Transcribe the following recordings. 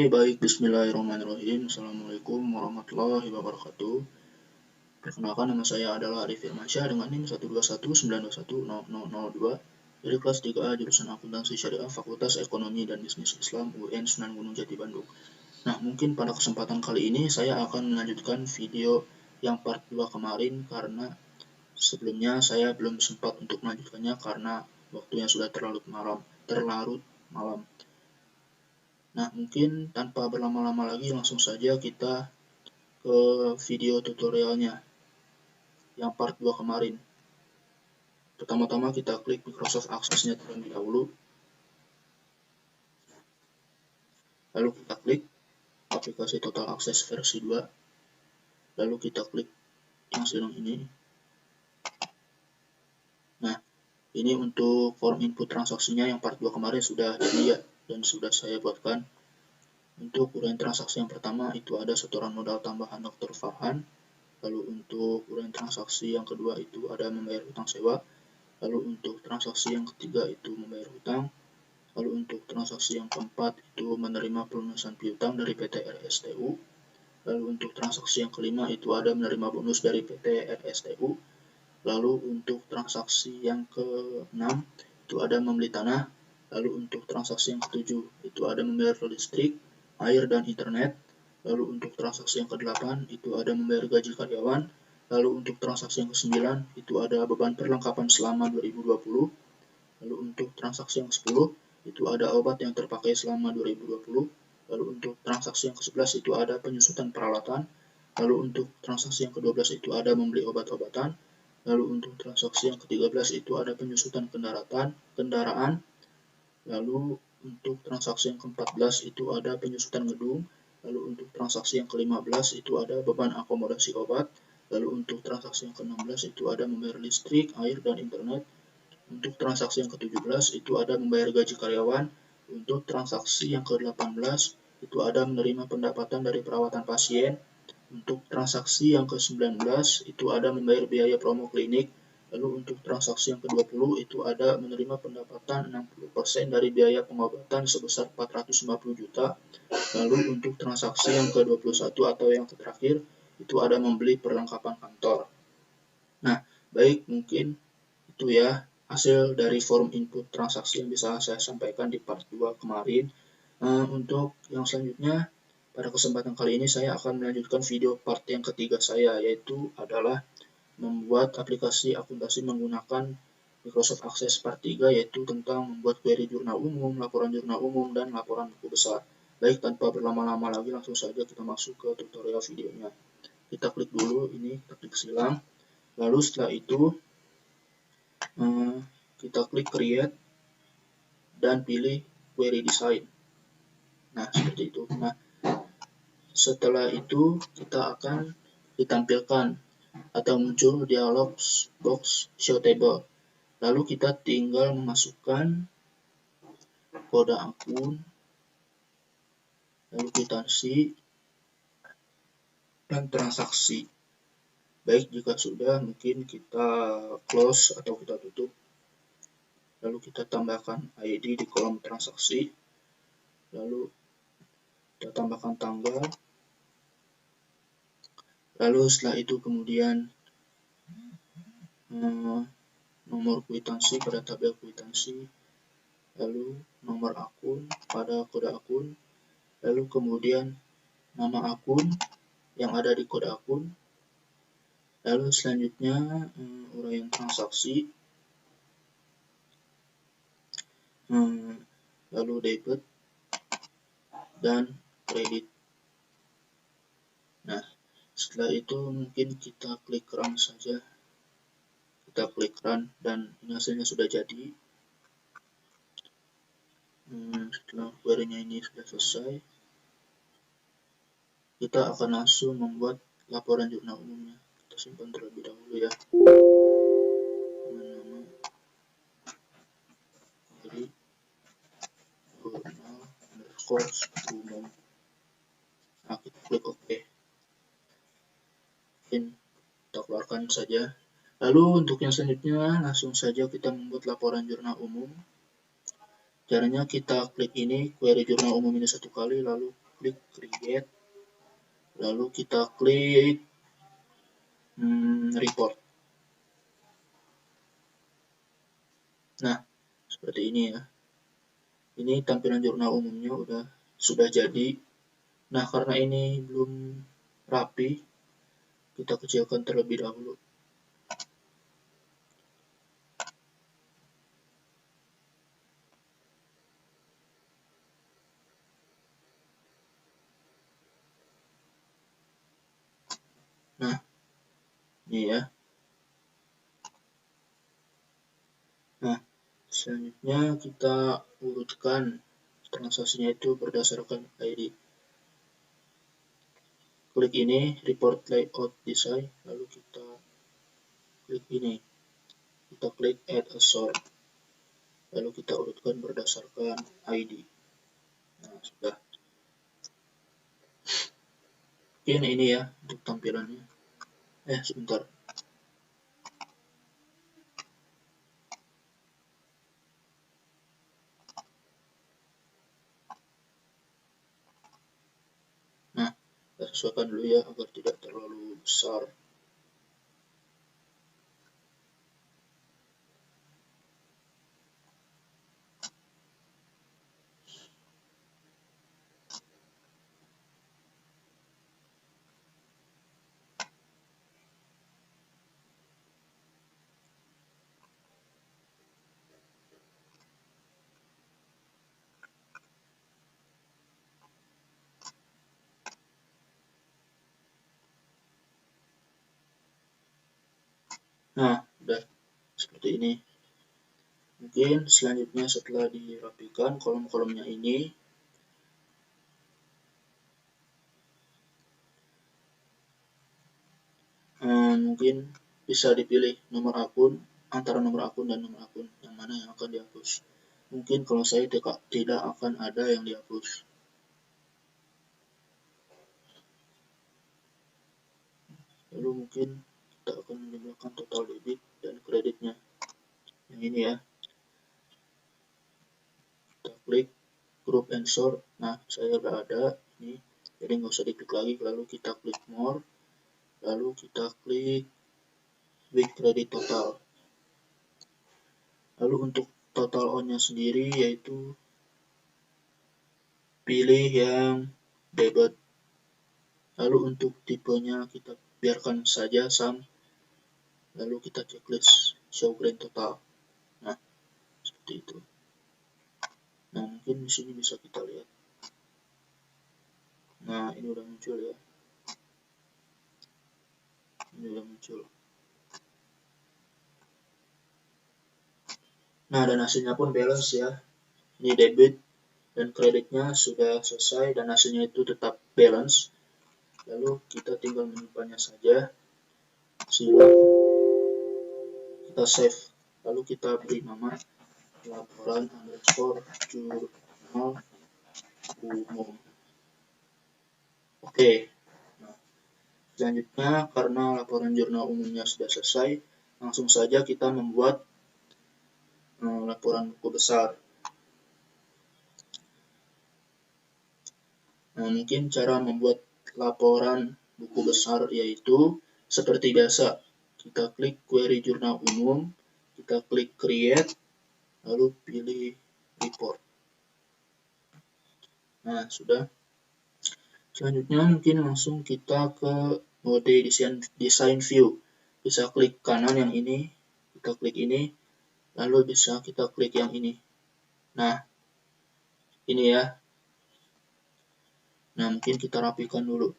Baik, bismillahirrahmanirrahim. Assalamualaikum warahmatullahi wabarakatuh. Perkenalkan, nama saya adalah Arif Firmansyah dengan NIM 12192100002 dari kelas 3A jurusan Akuntansi Syariah Fakultas Ekonomi dan Bisnis Islam UIN Sunan Gunung Jati Bandung. Nah, mungkin pada kesempatan kali ini saya akan melanjutkan video yang part 2 kemarin karena sebelumnya saya belum sempat untuk melanjutkannya karena waktunya sudah terlarut malam. Nah, mungkin tanpa berlama-lama lagi langsung saja kita ke video tutorialnya yang part 2 kemarin. Pertama-tama kita klik Microsoft Access-nya terlebih dahulu. Lalu kita klik aplikasi Total Access versi 2. Lalu kita klik yang sedang ini. Nah, ini untuk form input transaksinya yang part 2 kemarin sudah jadi ya, dan sudah saya buatkan. Untuk uraian transaksi yang pertama itu ada setoran modal tambahan Dr. Farhan. Lalu untuk uraian transaksi yang kedua itu ada membayar hutang sewa. Lalu untuk transaksi yang ketiga itu membayar hutang. Lalu untuk transaksi yang keempat itu menerima pelunasan piutang dari PT RSTU. Lalu untuk transaksi yang kelima itu ada menerima bonus dari PT RSTU. Lalu untuk transaksi yang keenam itu ada membeli tanah. Lalu untuk transaksi yang ketujuh itu ada membayar listrik, air, dan internet. Lalu untuk transaksi yang ke-8 itu ada membayar gaji karyawan. Lalu untuk transaksi yang ke-9 itu ada beban perlengkapan selama 2020. Lalu untuk transaksi yang ke-10 itu ada obat yang terpakai selama 2020. Lalu untuk transaksi yang ke-11 itu ada penyusutan peralatan. Lalu untuk transaksi yang ke-12 itu ada membeli obat-obatan. Lalu untuk transaksi yang ke-13 itu ada penyusutan kendaraan. Lalu untuk transaksi yang ke-14 itu ada penyusutan gedung. Lalu untuk transaksi yang ke-15 itu ada beban akomodasi obat. Lalu untuk transaksi yang ke-16 itu ada membayar listrik, air, dan internet. Untuk transaksi yang ke-17 itu ada membayar gaji karyawan. Untuk transaksi yang ke-18 itu ada menerima pendapatan dari perawatan pasien. Untuk transaksi yang ke-19 itu ada membayar biaya promo klinik. Lalu untuk transaksi yang ke-20 itu ada menerima pendapatan 60% dari biaya pengobatan sebesar 450 juta. Lalu untuk transaksi yang ke-21 atau yang terakhir itu ada membeli perlengkapan kantor. Nah, baik, mungkin itu ya hasil dari form input transaksi yang bisa saya sampaikan di part 2 kemarin. Untuk yang selanjutnya, pada kesempatan kali ini saya akan melanjutkan video part yang ketiga saya, yaitu adalah membuat aplikasi akuntansi menggunakan Microsoft Access part 3, yaitu tentang membuat query jurnal umum, laporan jurnal umum, dan laporan buku besar. Baik, tanpa berlama-lama lagi langsung saja kita masuk ke tutorial videonya. Kita klik dulu ini, kita klik silang. Lalu setelah itu kita klik create dan pilih query design. Nah, seperti itu. Nah, setelah itu kita akan ditampilkan atau muncul dialog box show table. Lalu kita tinggal memasukkan kode akun, lalu kwitansi, dan transaksi. Baik, jika sudah mungkin kita close atau kita tutup. Lalu kita tambahkan ID di kolom transaksi. Lalu kita tambahkan tanggal. Lalu setelah itu kemudian nomor kwitansi pada tabel kwitansi, lalu nomor akun pada kode akun, lalu kemudian nama akun yang ada di kode akun, lalu selanjutnya uraian transaksi, lalu debit dan kredit. Nah, setelah itu mungkin kita klik run saja. Kita klik run dan hasilnya sudah jadi. Setelah query-nya ini sudah selesai, kita akan langsung membuat laporan jurnal umumnya. Kita simpan terlebih dahulu ya. Dengan nama jadi jurnal umum. Nah, kita klik OK. Kita keluarkan saja. Lalu untuk yang selanjutnya langsung saja kita membuat laporan jurnal umum. Caranya kita klik ini query jurnal umum ini satu kali, lalu klik create, lalu kita klik report. Nah, seperti ini ya. Ini tampilan jurnal umumnya sudah jadi. Nah, karena ini belum rapi, kita kecilkan terlebih dahulu. Nah, ini ya. Nah, selanjutnya kita urutkan transaksinya itu berdasarkan ID. Klik ini, report layout design, lalu kita klik ini. Kita klik add a sort, lalu kita urutkan berdasarkan ID. Nah, sudah. Mungkin ini ya untuk tampilannya. Sebentar. Nah, kita sesuaikan dulu ya agar tidak terlalu besar. Nah, udah seperti ini. Mungkin selanjutnya setelah dirapikan kolom-kolomnya ini, mungkin bisa dipilih nomor akun, antara nomor akun dan nomor akun, yang mana yang akan dihapus. Mungkin kalau saya tidak akan ada yang dihapus. Lalu mungkin kita akan menjumlahkan total debit dan kreditnya. Yang ini ya. Kita klik group and sort. Nah, saya udah ada ini, jadi nggak usah diklik lagi. Lalu kita klik more, lalu kita klik with credit total. Lalu untuk total on-nya sendiri yaitu pilih yang debit. Lalu untuk tipenya kita biarkan saja sum. Lalu kita checklist show grand total. Nah, seperti itu. Nah, mungkin di sini bisa kita lihat. Nah, ini udah muncul ya. Ini udah muncul. Nah, dan hasilnya pun balance ya. Ini debit dan kreditnya sudah selesai dan hasilnya itu tetap balance. Lalu kita tinggal menyimpannya saja. Silakan kita save. Lalu kita beri nama laporan underscore jurnal umum. Oke. Nah, selanjutnya karena laporan jurnal umumnya sudah selesai, langsung saja kita membuat laporan buku besar. Nah, mungkin cara membuat laporan buku besar yaitu seperti biasa, kita klik query jurnal umum, kita klik create, lalu pilih report. Nah, sudah. Selanjutnya mungkin langsung kita ke mode design view. Bisa klik kanan yang ini, kita klik ini, lalu bisa kita klik yang ini. Nah, ini ya. Nah, mungkin kita rapikan dulu.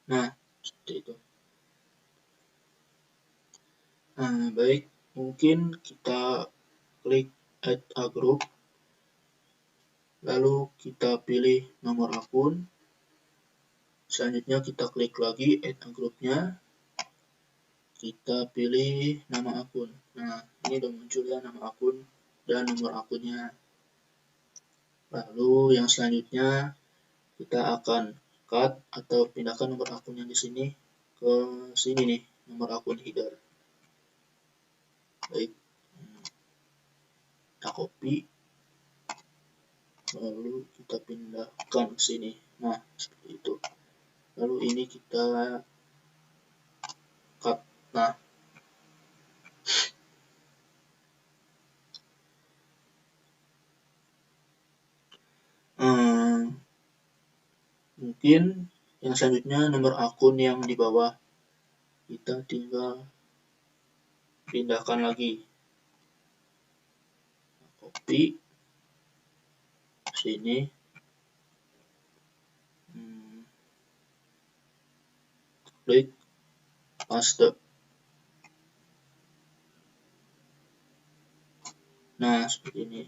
Nah, seperti itu. Nah, baik. Mungkin kita klik add a group. Lalu kita pilih nomor akun. Selanjutnya kita klik lagi add a group-nya. Kita pilih nama akun. Nah, ini udah muncul ya nama akun dan nomor akunnya. Lalu yang selanjutnya kita akan cut atau pindahkan nomor akun yang di sini ke sini nih, nomor akun header. Baik. kita copy, lalu kita pindahkan ke sini. Nah, seperti itu. Lalu ini kita cut. Nah, mungkin yang selanjutnya nomor akun yang di bawah kita tinggal pindahkan lagi, copy sini, klik paste. Nah, seperti ini.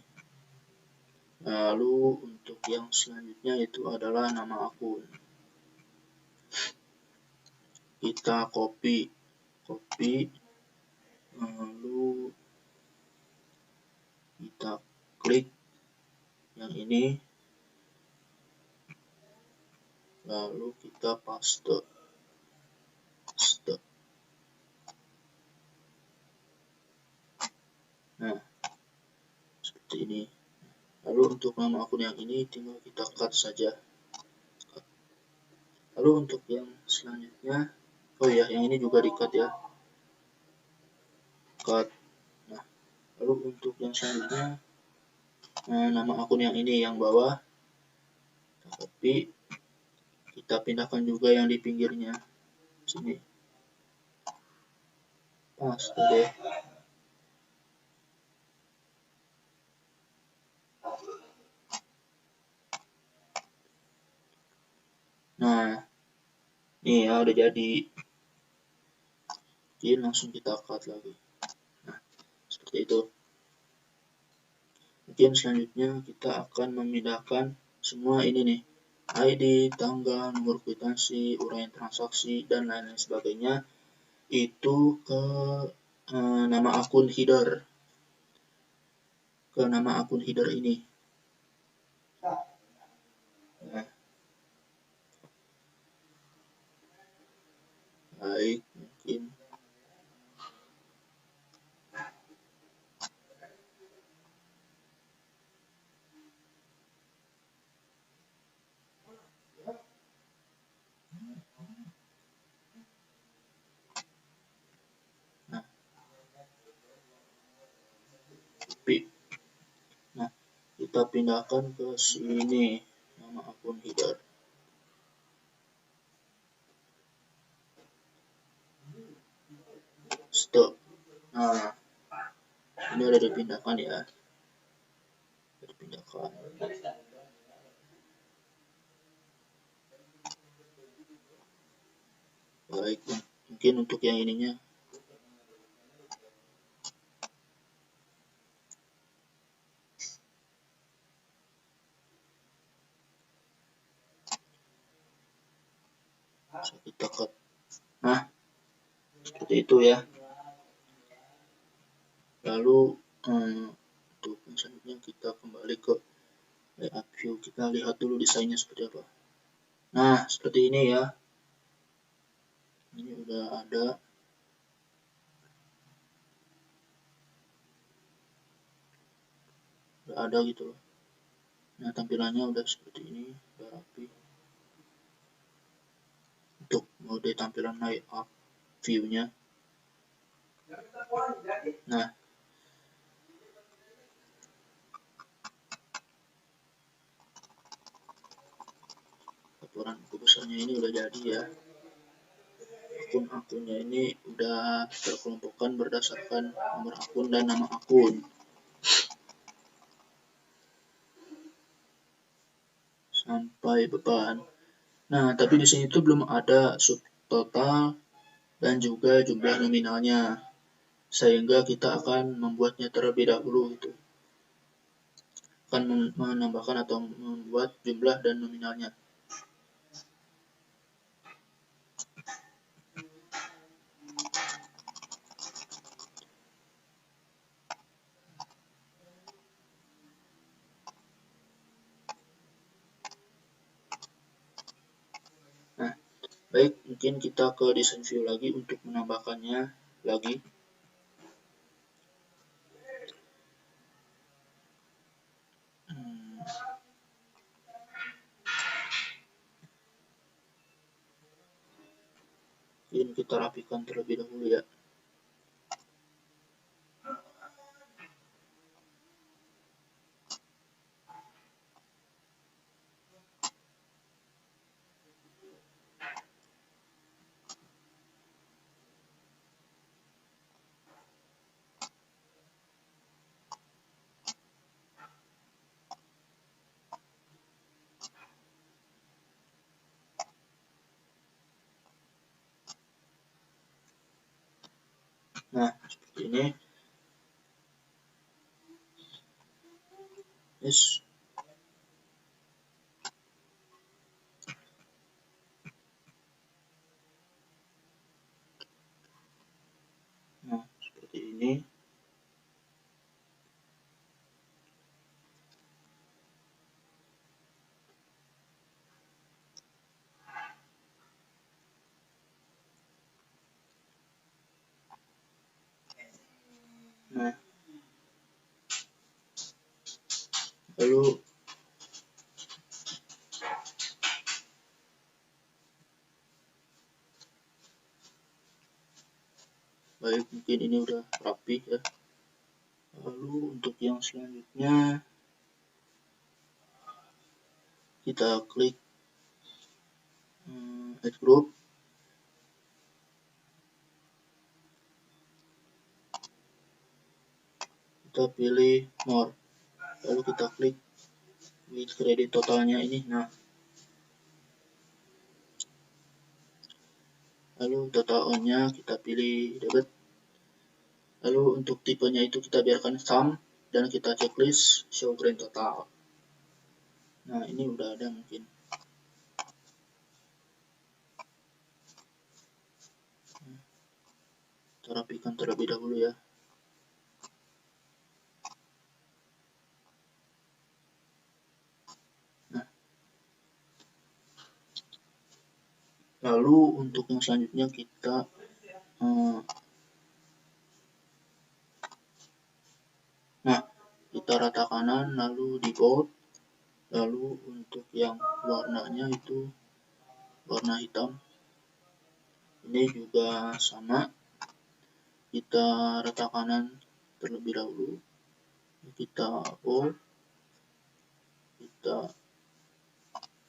Lalu untuk yang selanjutnya itu adalah nama akun. Kita copy, lalu kita klik yang ini, lalu kita paste. Nah, seperti ini. Lalu untuk nama akun yang ini tinggal kita cut saja. Lalu untuk yang selanjutnya, oh ya, yang ini juga di cut ya, cut. Nah, lalu untuk yang selanjutnya, nama akun yang ini yang bawah, kita copy, kita pindahkan juga yang di pinggirnya sini, paste deh. Nah, ini ya udah jadi. Jadi langsung kita cut lagi. Nah, seperti itu. Mungkin selanjutnya kita akan memindahkan semua ini nih, ID, tanggal, nomor kwitansi, uraian transaksi, dan lain-lain sebagainya, itu ke nama akun header, ini. Nah, baik, mungkin nah, kita pindahkan ke sini nama akun header. Stop. Nah, ini udah dipindahkan ya. Baik, mungkin untuk yang ininya kita cut. Nah, seperti itu ya. Lalu untuk selanjutnya kita kembali ke layout view, kita lihat dulu desainnya seperti apa. Nah, seperti ini ya. Ini udah ada gitu loh. Nah, tampilannya udah seperti ini, udah rapi. Untuk mode tampilan layout view-nya. Nah, laporan besarnya ini udah jadi ya. Akun-akunnya ini udah terkelompokkan berdasarkan nomor akun dan nama akun. Sampai beban. Nah, tapi di sini tuh belum ada subtotal dan juga jumlah nominalnya, sehingga kita akan membuatnya terlebih dahulu gitu. Akan menambahkan atau membuat jumlah dan nominalnya. Nah, baik, mungkin kita ke design view lagi untuk menambahkannya lagi. mungkin kita rapikan terlebih dahulu ya. Nah, seperti ini. Yes. Nah, seperti ini. Nah, lalu baik, mungkin ini udah rapi ya. Lalu untuk yang selanjutnya kita klik add group. Kita pilih more. Lalu kita klik with kredit totalnya ini. Nah, lalu total on-nya kita pilih debit. Lalu untuk tipenya itu kita biarkan sum dan kita checklist show grand total. Nah, ini udah ada mungkin. Kita rapikan terlebih dahulu ya. Nah, lalu untuk yang selanjutnya kita kita rata kanan, lalu di bold. Lalu untuk yang warnanya itu warna hitam. Ini juga sama, kita rata kanan terlebih dahulu, kita bold, kita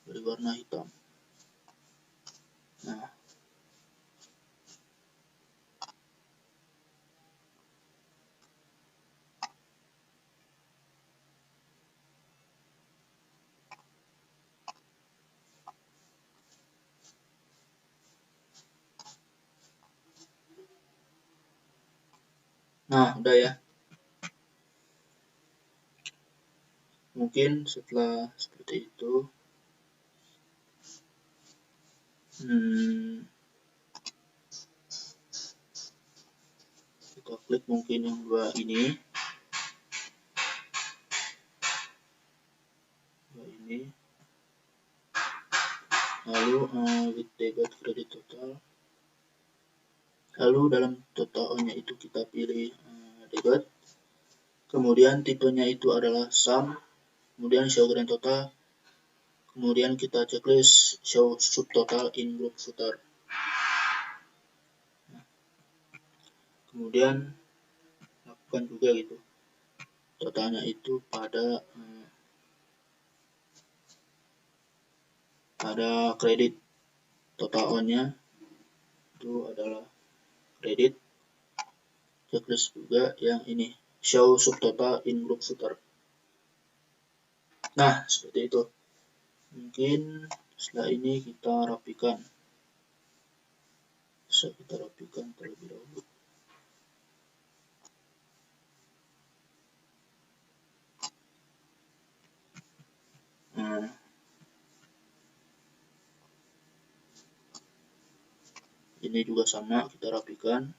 beri warna hitam. Nah, udah ya. Mungkin setelah seperti itu, kita klik mungkin yang dua ini. Lalu with debit kredit total. Lalu dalam totalnya itu kita pilih debit. Kemudian tipenya itu adalah sum. Kemudian show grand total. Kemudian kita checklist show subtotal in group footer. Kemudian lakukan juga gitu. Totalnya itu pada kredit. Total on-nya itu adalah kredit. Checklist juga yang ini, show subtotal in group footer. Nah, seperti itu. Mungkin setelah ini kita rapikan. Bisa kita rapikan terlebih dahulu. Ini juga sama, kita rapikan.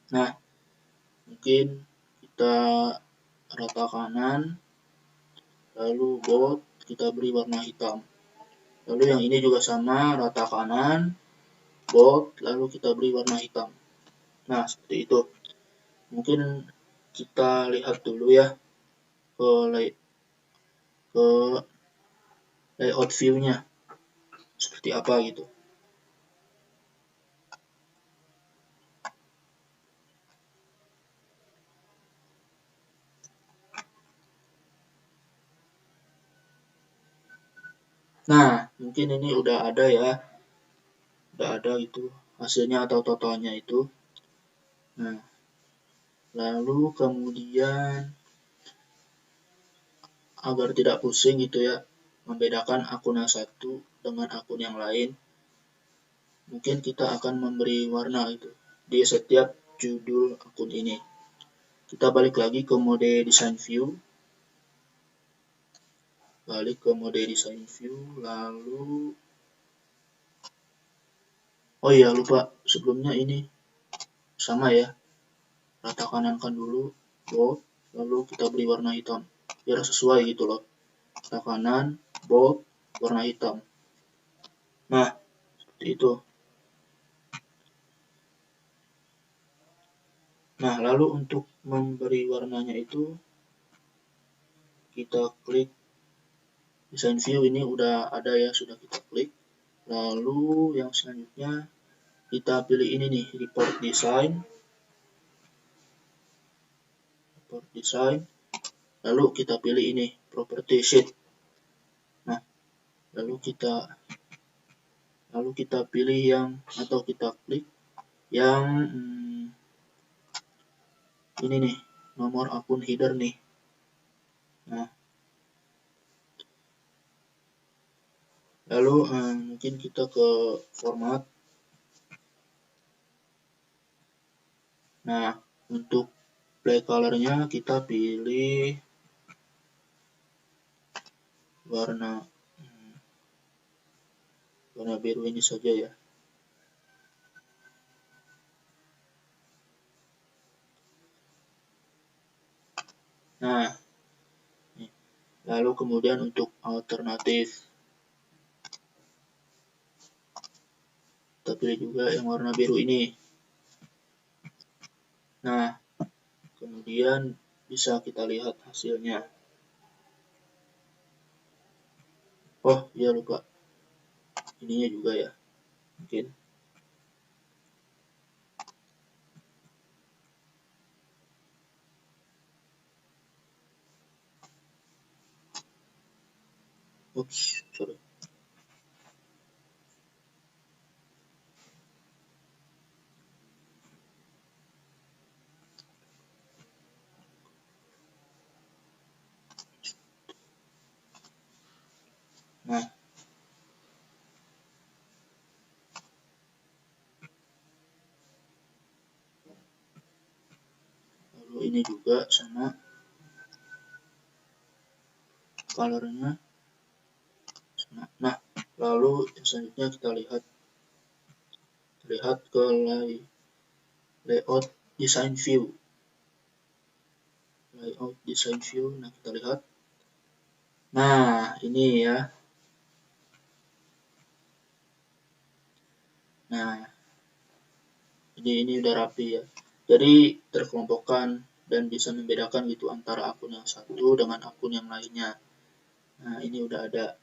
Nah, mungkin kita rata kanan, lalu bold, kita beri warna hitam. Lalu yang ini juga sama, rata kanan, bold, lalu kita beri warna hitam. Nah, seperti itu. Mungkin kita lihat dulu ya ke layout view-nya seperti apa gitu. Nah, mungkin ini udah ada ya, udah ada itu hasilnya atau totalnya itu. Nah, lalu kemudian agar tidak pusing gitu ya, membedakan akun yang satu dengan akun yang lain, mungkin kita akan memberi warna itu di setiap judul akun ini. Kita balik lagi ke mode design view, lalu oh iya lupa sebelumnya ini sama ya, rata kanankan dulu bold, lalu kita beri warna hitam biar sesuai gitu loh, rata kanan bold warna hitam. Nah seperti itu. Nah lalu untuk memberi warnanya itu kita klik design view, ini udah ada ya, sudah kita klik. Lalu yang selanjutnya kita pilih ini nih, report design, lalu kita pilih ini property sheet. Nah lalu kita pilih yang, atau kita klik yang ini nih, nomor akun header nih. Nah lalu mungkin kita ke format. Nah untuk black colornya kita pilih warna biru ini saja ya. Nah lalu kemudian untuk alternatif kita pilih juga yang warna biru ini. Nah kemudian bisa kita lihat hasilnya. Oh iya lupa, ininya juga ya mungkin. Oops, sorry. Nah lalu ini juga sama colornya. Nah lalu selanjutnya kita lihat ke layout design view. Nah kita lihat. Nah ini ya. Nah ini udah rapi ya. Jadi terkelompokkan dan bisa membedakan gitu antara akun yang satu dengan akun yang lainnya. Nah ini udah ada.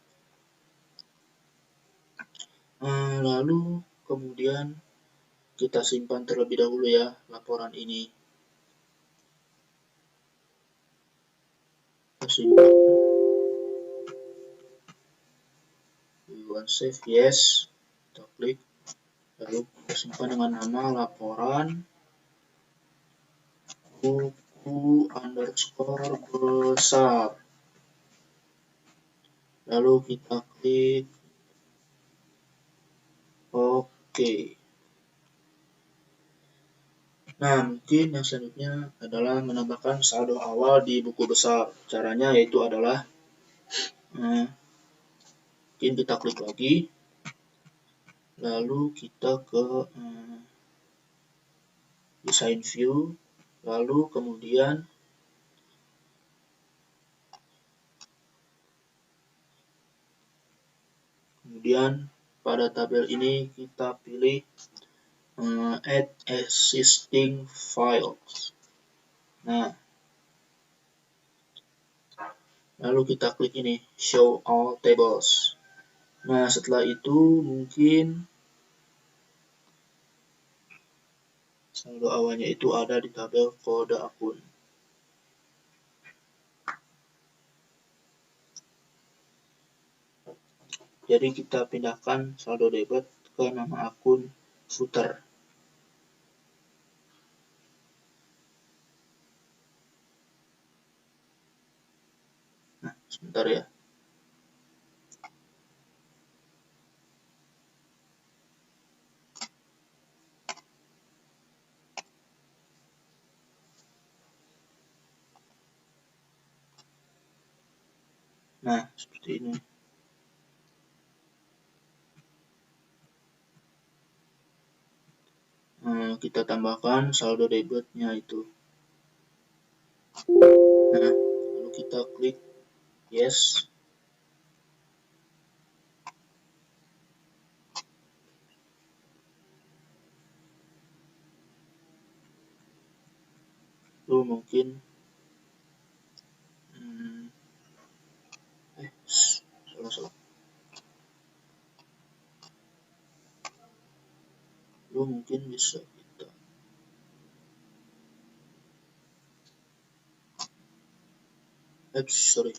Lalu kemudian kita simpan terlebih dahulu ya laporan ini. Kita simpan. We want save, yes. Kita klik. Lalu kita simpan dengan nama laporan buku underscore besar. Lalu kita klik OK. Nah, mungkin yang selanjutnya adalah menambahkan saldo awal di buku besar. Caranya yaitu adalah mungkin kita klik lagi, lalu kita ke design view, lalu kemudian pada tabel ini kita pilih add existing files. Nah, lalu kita klik ini, show all tables. Nah, setelah itu mungkin saldo awalnya itu ada di tabel kode akun. Jadi kita pindahkan saldo debit ke nama akun footer. Nah, sebentar ya. Nah, seperti ini. Kita tambahkan saldo debitnya itu. Nah, lalu kita klik yes. Lalu mungkin salah. Lalu mungkin bisa kita sorry.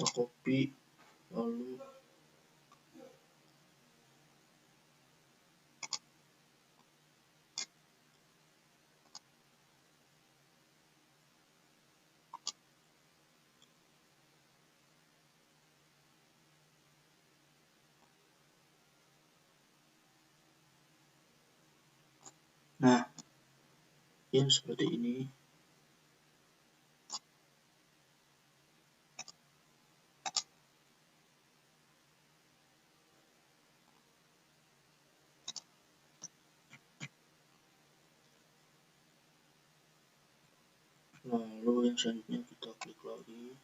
Kita copy lalu nah, yang seperti ini. Lalu yang selanjutnya kita klik lagi.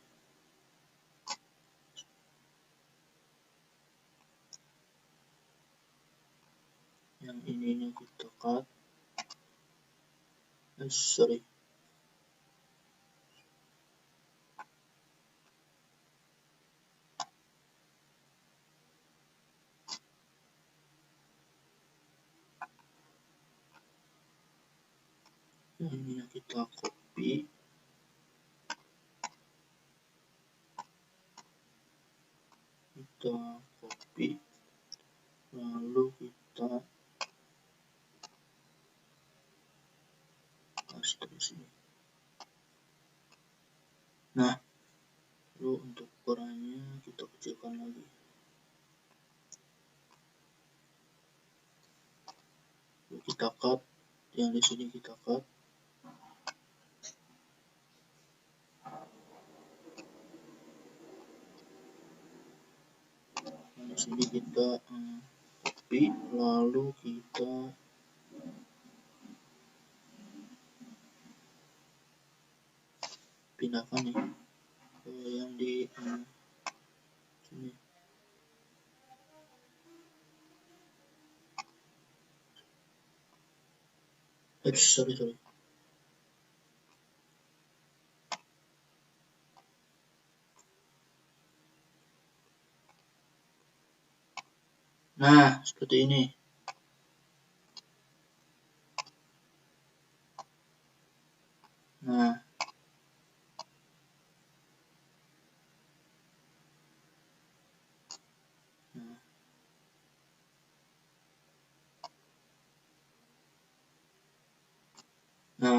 Yang ininya kita cut. Sorry. Yang ininya kita copy. Kita copy. Lalu kita paste di sini. Nah, kita cut, yang di sini kita cut. Yang di sini kita copy, lalu kita pindahkan nih ke yang di sini. Sorry. Nah, seperti ini. Nah,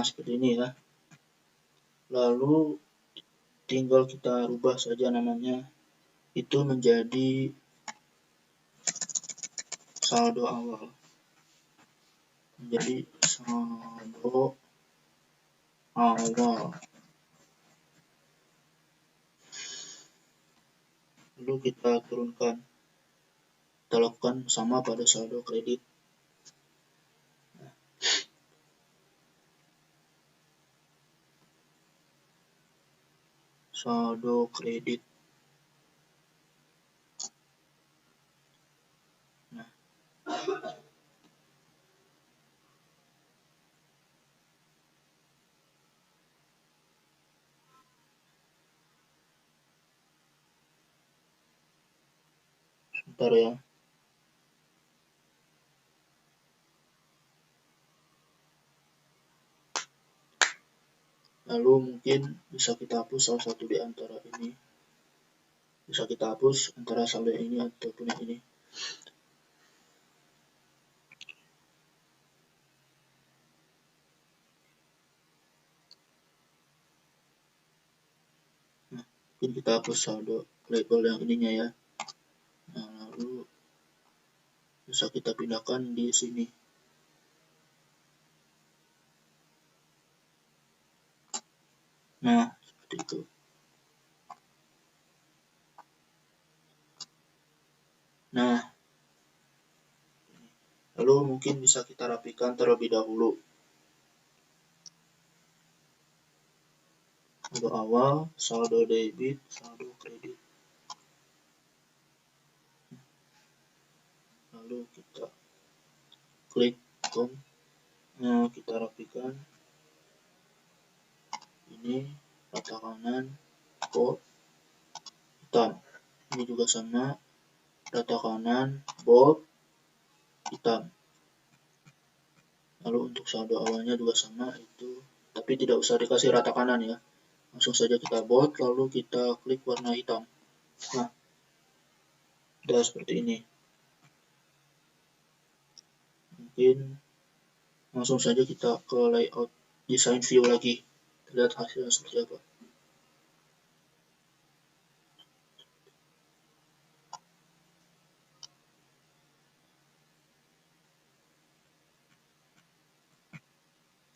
seperti ini ya. Lalu tinggal kita rubah saja namanya, itu menjadi saldo awal. Menjadi saldo awal. Lalu kita turunkan. Kita lakukan sama pada saldo kredit. Saldo kredit. Nah, sebentar ya. Lalu mungkin bisa kita hapus salah satu di antara ini. Bisa kita hapus antara saldo yang ini ataupun yang ini. Nah, mungkin kita hapus saldo label yang ininya ya. Nah, lalu bisa kita pindahkan di sini. Nah, seperti itu. Nah, lalu mungkin bisa kita rapikan terlebih dahulu. Saldo awal, saldo debit, saldo kredit. Lalu kita klik kita rapikan. Ini rata kanan, bold, hitam. Ini juga sama, rata kanan, bold, hitam. Lalu untuk saldo awalnya juga sama itu, tapi tidak usah dikasih rata kanan ya. Langsung saja kita bold, lalu kita klik warna hitam. Nah, udah seperti ini. Mungkin langsung saja kita ke layout design view lagi. Lihat hasilnya seperti apa.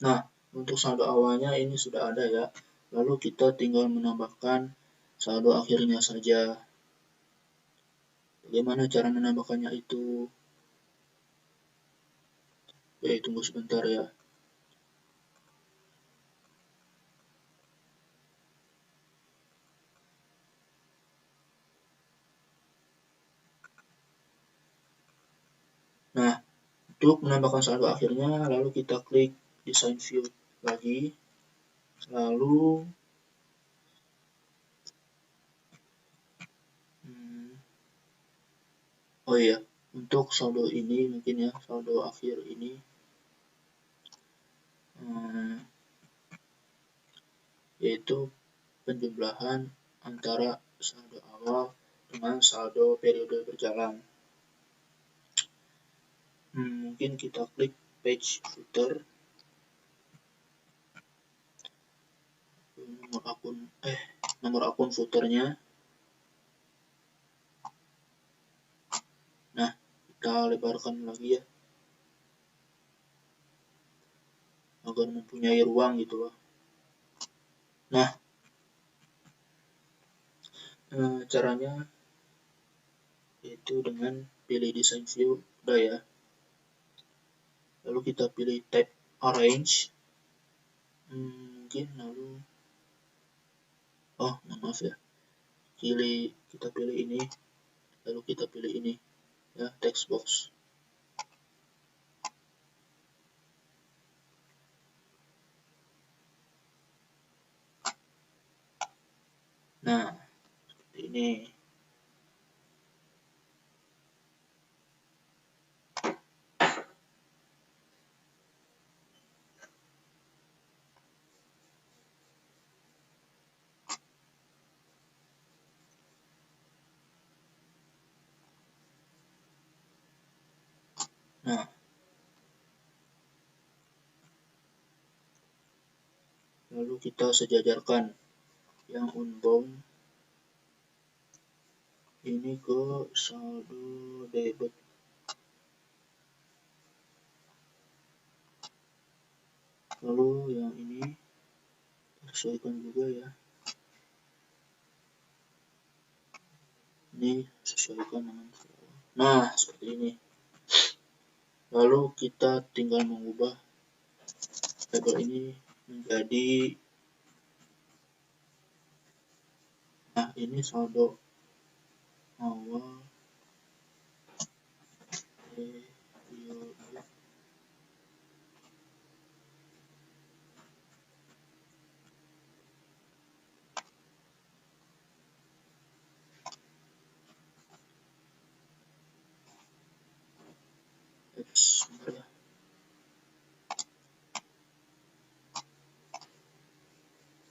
Nah, untuk saldo awalnya ini sudah ada ya. Lalu kita tinggal menambahkan saldo akhirnya saja. Bagaimana cara menambahkannya itu? Tunggu sebentar ya. Nah, untuk menambahkan saldo akhirnya, lalu kita klik design view lagi. Lalu oh iya, untuk saldo ini mungkin ya, saldo akhir ini yaitu penjumlahan antara saldo awal dengan saldo periode berjalan. Mungkin kita klik page footer, nomor akun footernya. Nah, kita lebarkan lagi ya. agar mempunyai ruang gitu loh. Nah, caranya yaitu dengan pilih design view, udah ya. Lalu kita pilih tab arrange, mungkin lalu maaf ya, kita pilih ini, lalu kita pilih ini ya, text box. Nah, seperti ini. Nah, lalu kita sejajarkan yang unbound ini ke saldo debit. Lalu yang ini sesuaikan juga ya. Ini sesuaikan dengan, nah seperti ini. Lalu kita tinggal mengubah label ini menjadi, nah ini saldo awal periode.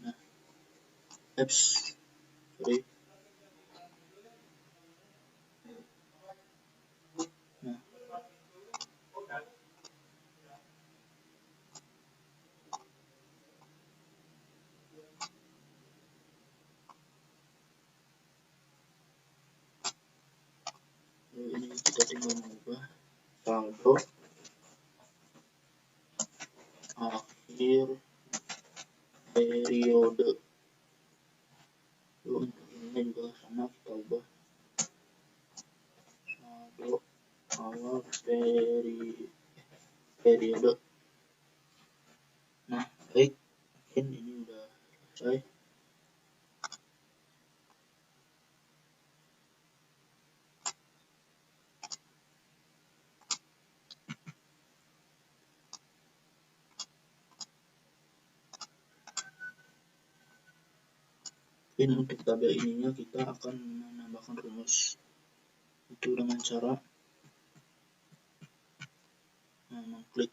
Nah, sorry. Nah, ini kita tinggal mengubah saldo akhir periode. Lalu untuk ininya juga sama, kita ubah saldo awal periode. Nah, baik, mungkin ini udah selesai. Mungkin untuk tabel ininya kita akan menambahkan rumus itu dengan cara mengklik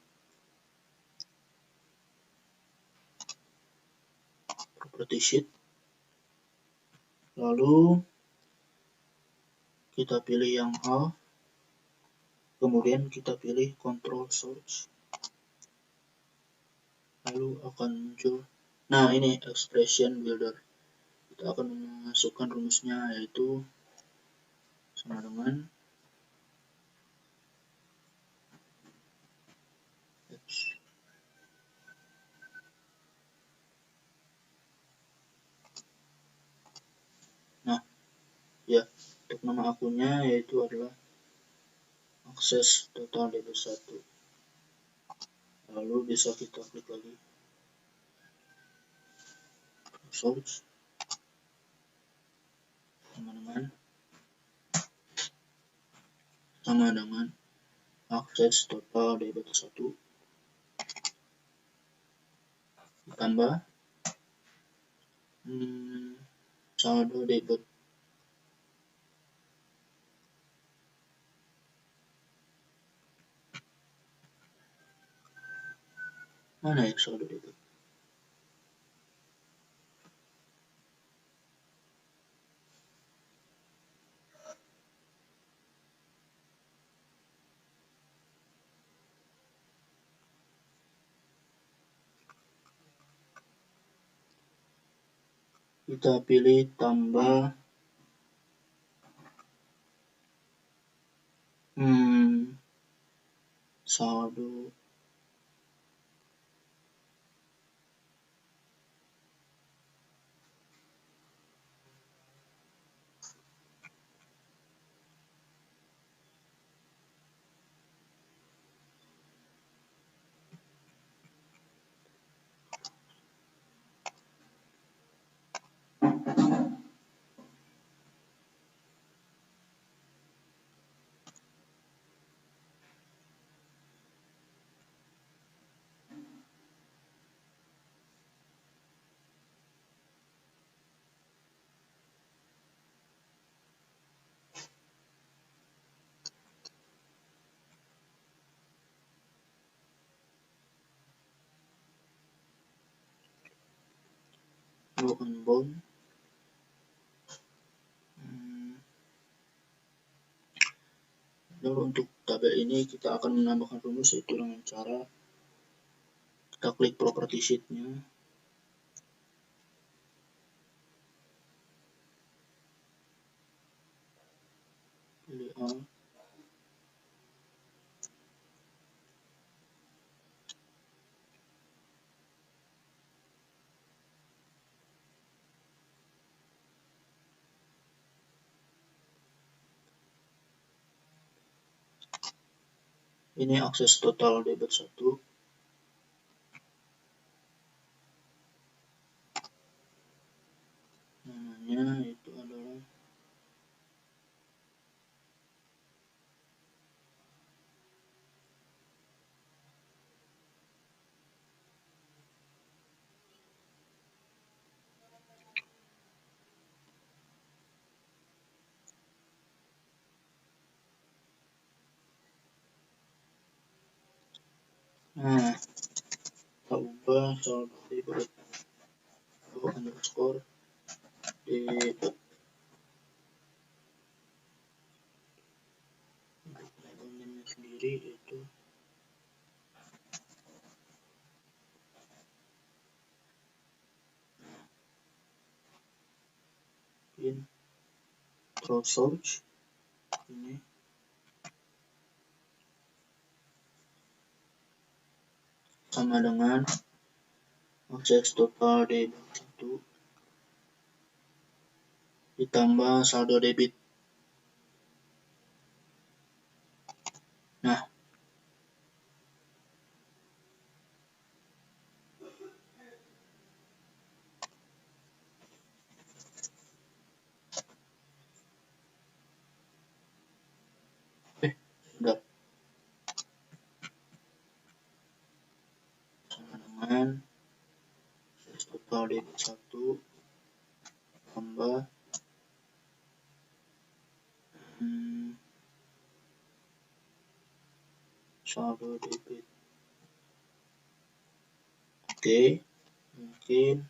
property sheet, lalu kita pilih yang A, kemudian kita pilih control search, lalu akan muncul, nah ini expression builder. Kita akan memasukkan rumusnya, yaitu sama dengan nah ya, untuk nama akunnya yaitu adalah akses total debit 1. Lalu bisa kita klik lagi search, sama dengan akses total debit 1 ditambah saldo debit. Mana ya saldo debit? Kita pilih tambah saldo lalu unbound. Lalu untuk tabel ini kita akan menambahkan rumus, yaitu dengan cara kita klik property sheet-nya, pilih all, ini akses total debit 1, namanya itu adalah kita ubah saldo debit underscore debit. Untuk labelnya sendiri itu intro search, ini sama dengan akses total debit 1 ditambah saldo debit. Nah, sudah sama dengan akses total debit 1 tambah saldo debit. Oke, mungkin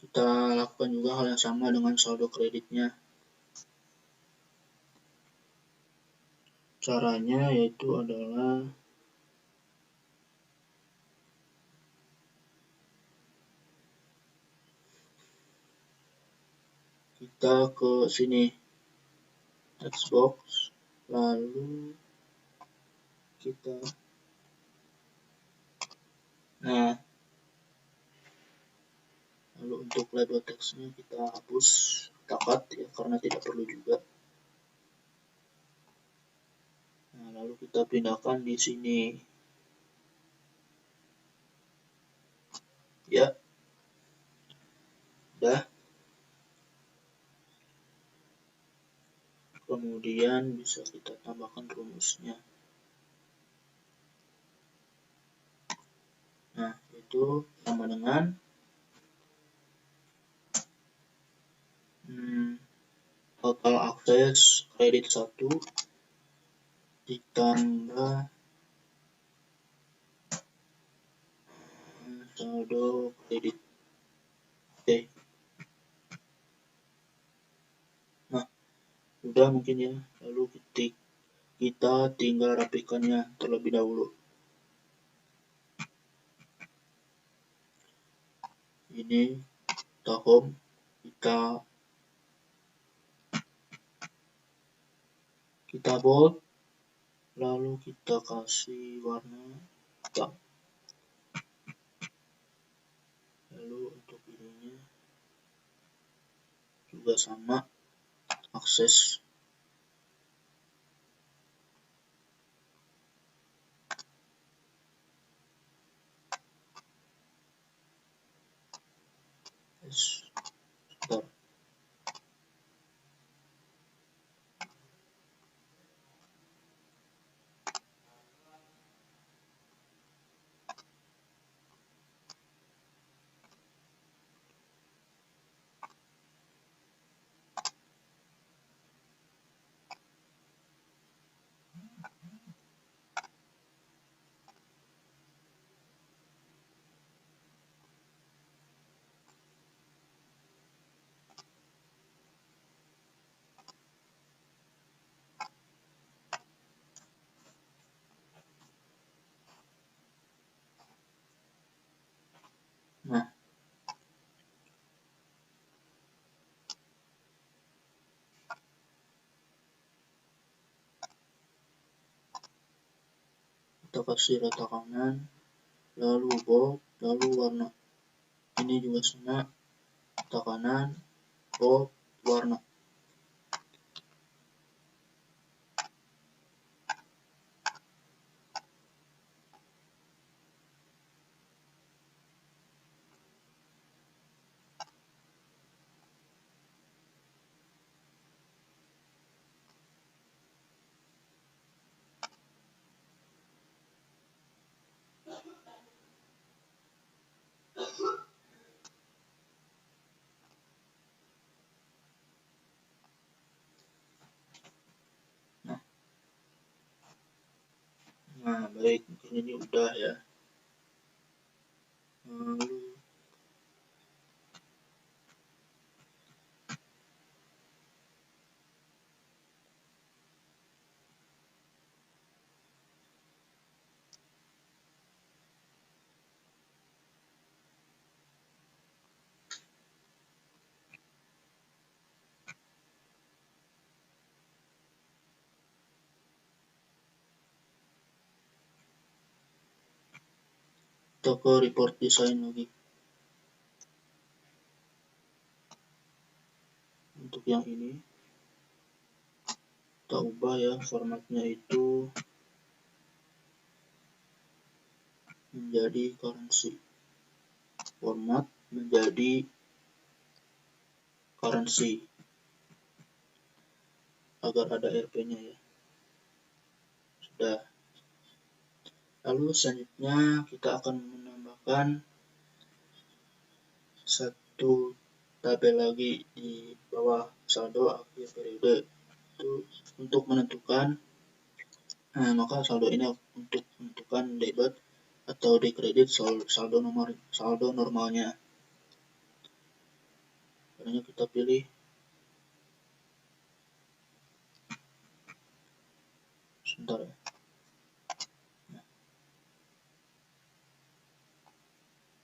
kita lakukan juga hal yang sama dengan saldo kreditnya. Caranya yaitu adalah kita ke sini, text box, lalu kita lalu untuk label teksnya kita hapus, kita cut ya, karena tidak perlu juga. Nah, lalu kita pindahkan di sini ya, udah. Kemudian bisa kita tambahkan rumusnya. Nah, itu sama dengan total akses kredit 1 ditambah saldo kredit. Oke. Nah, udah mungkin ya. Lalu kita tinggal rapikannya terlebih dahulu. Ini kita home, kita bold, lalu kita kasih warna hitam. Lalu untuk ininya juga sama, akses sebentar. kita kasih rata kanan, lalu bold, lalu warna. Ini juga sama, rata kanan, bold, warna. Nah, baik, mungkin ini udah ya. Lalu kita ke report design lagi. Untuk yang ini kita ubah ya, formatnya itu menjadi currency. Format menjadi currency agar ada RP-nya ya. Sudah. Lalu selanjutnya kita akan menambahkan satu tabel lagi di bawah saldo akhir periode. Itu untuk menentukan maka saldo ini untuk menentukan debit atau di kredit saldo normalnya. Caranya kita pilih sebentar ya. Nah,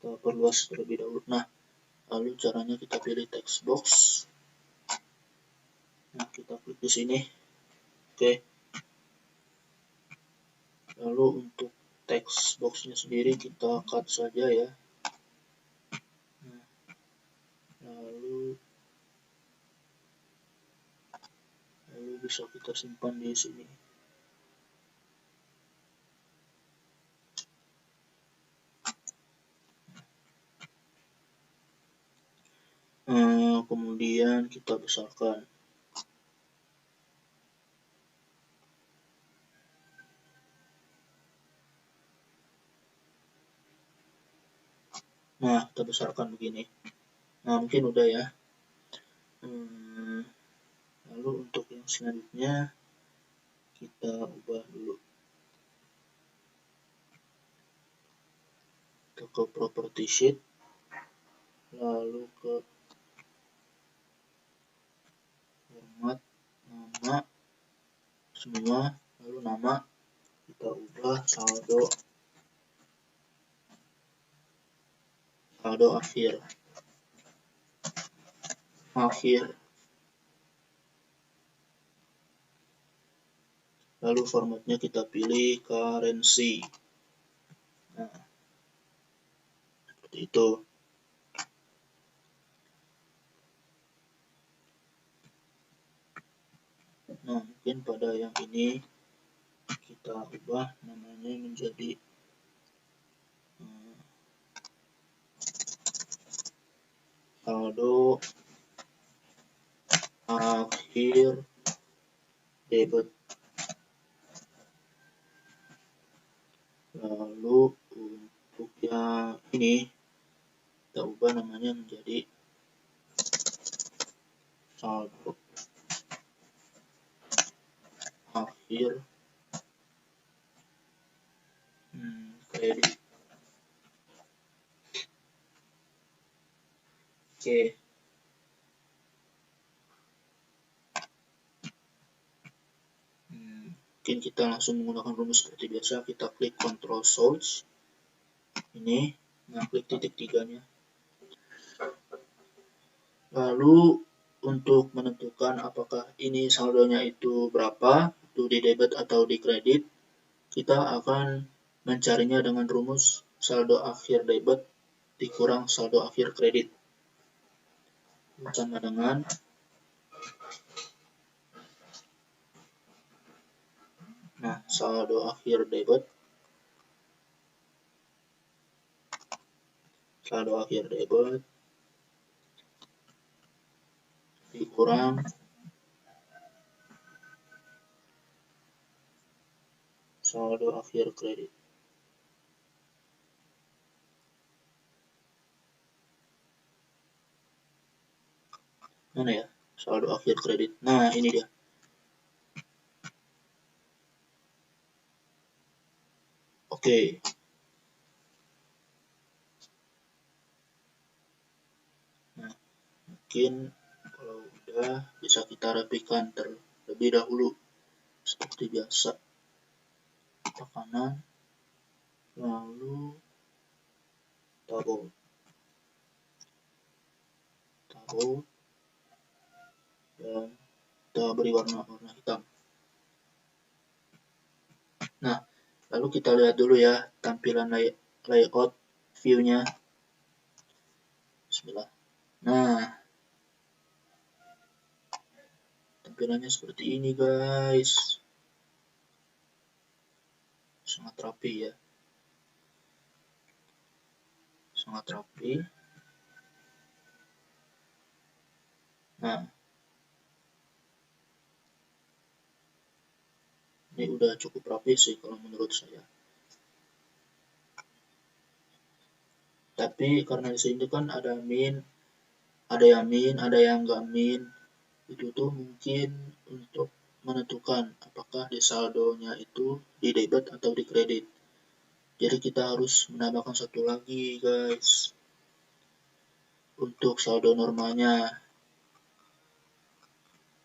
kita perluas terlebih dahulu. Nah, lalu caranya kita pilih text box. Nah, kita klik di sini. Oke. Lalu untuk text boxnya sendiri kita cut saja ya. Nah, lalu bisa kita simpan di sini. Kemudian kita besarkan. Nah, kita besarkan begini. Nah, mungkin udah ya. Lalu untuk yang selanjutnya kita ubah dulu. Kita ke property sheet, lalu ke format, nama, semua, lalu nama kita ubah saldo akhir. Lalu formatnya kita pilih currency. Nah, seperti itu. Nah, mungkin pada yang ini kita ubah namanya menjadi saldo akhir debit. Lalu untuk yang ini kita ubah namanya menjadi saldo akhir kredit. Oke. Mungkin kita langsung menggunakan rumus seperti biasa. Kita klik Ctrl Source. Ini, nah klik titik 3-nya. Lalu untuk menentukan apakah ini saldonya itu berapa, itu di debit atau di kredit, kita akan mencarinya dengan rumus saldo akhir debit dikurang saldo akhir kredit. Sama dengan saldo akhir debit dikurang saldo akhir kredit. Mana ya saldo akhir kredit? Nah, ini dia. Oke. Nah, mungkin kalau udah bisa kita rapikan terlebih dahulu seperti biasa. Kanan, lalu tabung, dan kita beri warna hitam. Nah, lalu kita lihat dulu ya tampilan layout view-nya. Bismillah. Nah, tampilannya seperti ini guys. Sangat rapi ya. Sangat rapi. Nah, ini udah cukup rapi sih kalau menurut saya. Tapi karena di sini kan ada min, ada yang min, ada yang nggak min. Itu tuh mungkin untuk menentukan apakah di saldonya itu di debit atau di kredit. Jadi kita harus menambahkan satu lagi guys untuk saldo normalnya,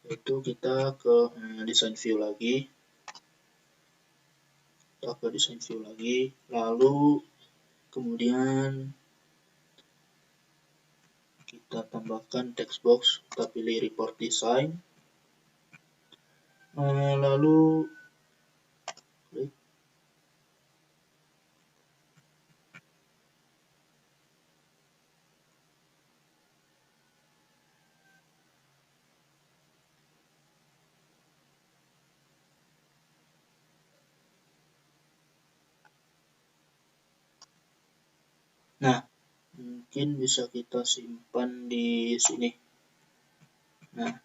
yaitu kita ke design view lagi, lalu kemudian kita tambahkan text box, kita pilih report design, lalu klik. Nah, mungkin bisa kita simpan di sini. Nah,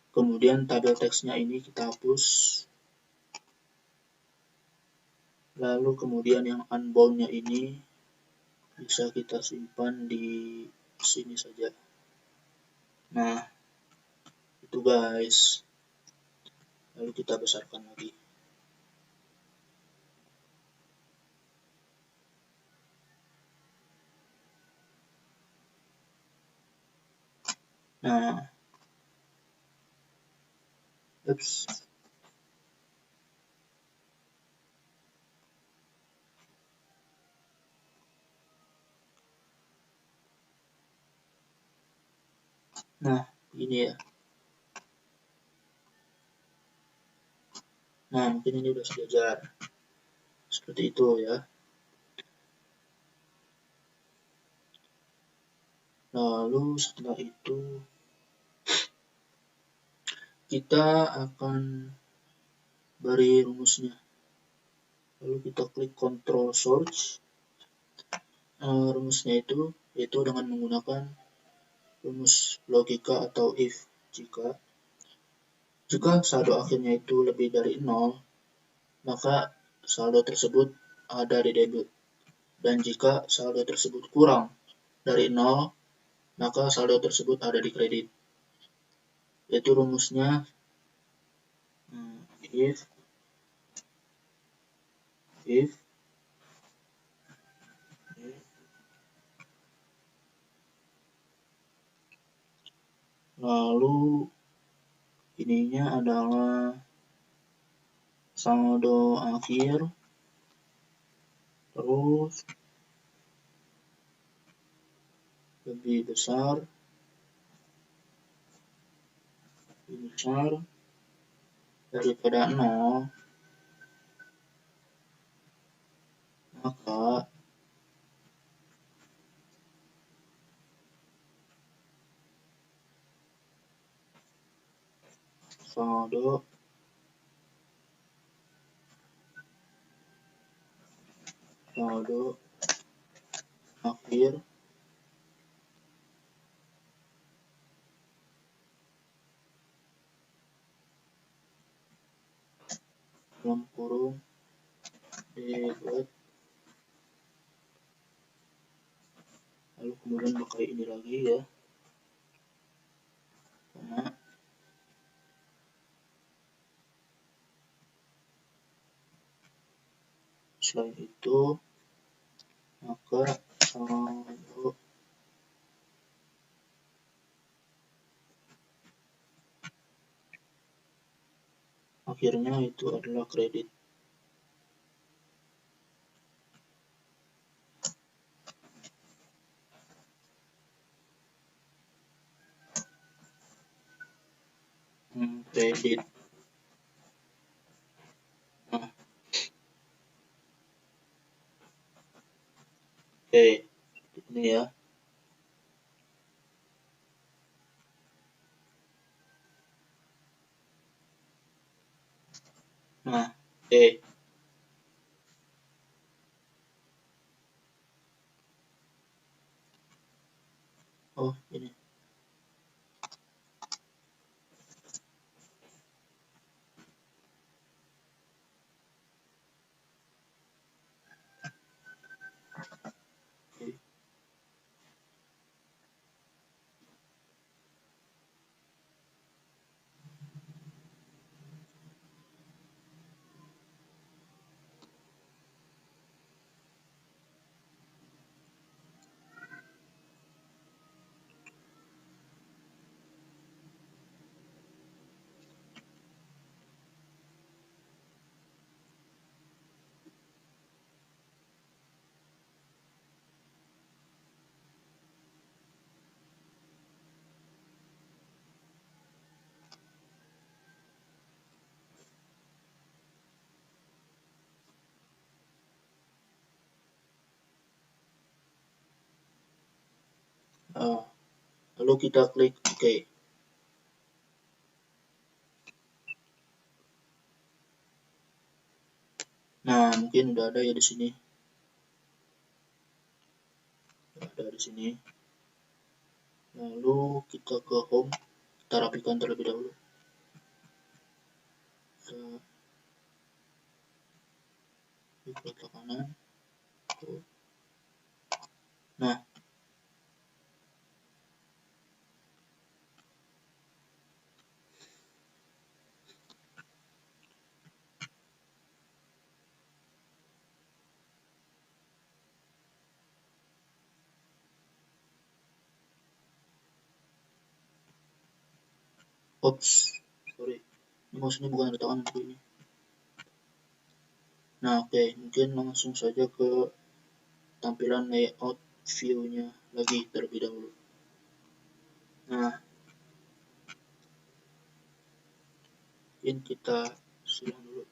kemudian tabel teksnya ini kita hapus. Lalu kemudian yang unbound-nya ini bisa kita simpan di sini saja. Nah, itu guys. Lalu kita besarkan lagi. Nah, nah ini ya. Nah, mungkin ini udah sejajar. Seperti itu ya. Lalu setelah itu kita akan beri rumusnya. Lalu kita klik Control Search. Rumusnya itu yaitu dengan menggunakan rumus logika atau if. Jika saldo akhirnya itu lebih dari 0, maka saldo tersebut ada di debit. Dan jika saldo tersebut kurang dari 0, maka saldo tersebut ada di kredit. Yaitu rumusnya if lalu ininya adalah saldo akhir terus lebih besar daripada 0, maka saldo akhir dalam kurung debit, lalu kemudian pakai ini lagi ya, koma. Selain itu maka saldo akhirnya itu adalah kredit. Kredit. Nah, oke, ini ya. Nah, oke. Oh, ini. Oke. Lalu kita klik OK. Nah, mungkin udah ada ya di sini. Ada di sini. Lalu kita ke home, kita rapikan terlebih dahulu. Kita ke kanan. Nah, oops, sorry. Ini maksudnya bukan ada tangan ini. Nah, oke, mungkin langsung saja ke tampilan layout view-nya lagi terlebih dahulu. Nah, mungkin kita silang dulu.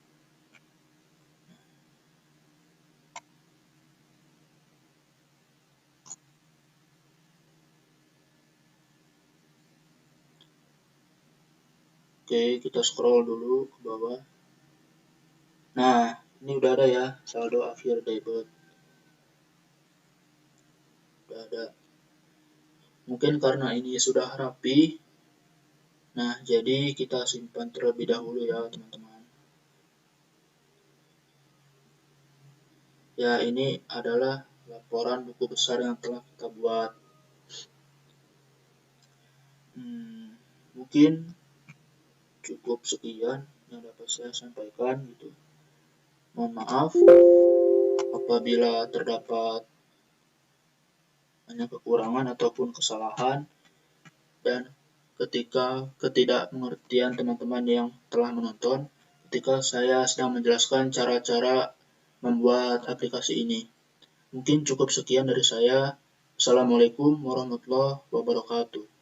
Oke, kita scroll dulu ke bawah. Nah, ini udah ada ya, saldo akhir debit. Udah ada. Mungkin karena ini sudah rapi, nah jadi kita simpan terlebih dahulu ya teman-teman. Ya, ini adalah laporan buku besar yang telah kita buat. Mungkin cukup sekian yang dapat saya sampaikan gitu. Mohon maaf apabila terdapat banyak kekurangan ataupun kesalahan, dan ketika ketidakmengertian teman-teman yang telah menonton ketika saya sedang menjelaskan cara-cara membuat aplikasi ini. Mungkin cukup sekian dari saya. Assalamualaikum warahmatullahi wabarakatuh.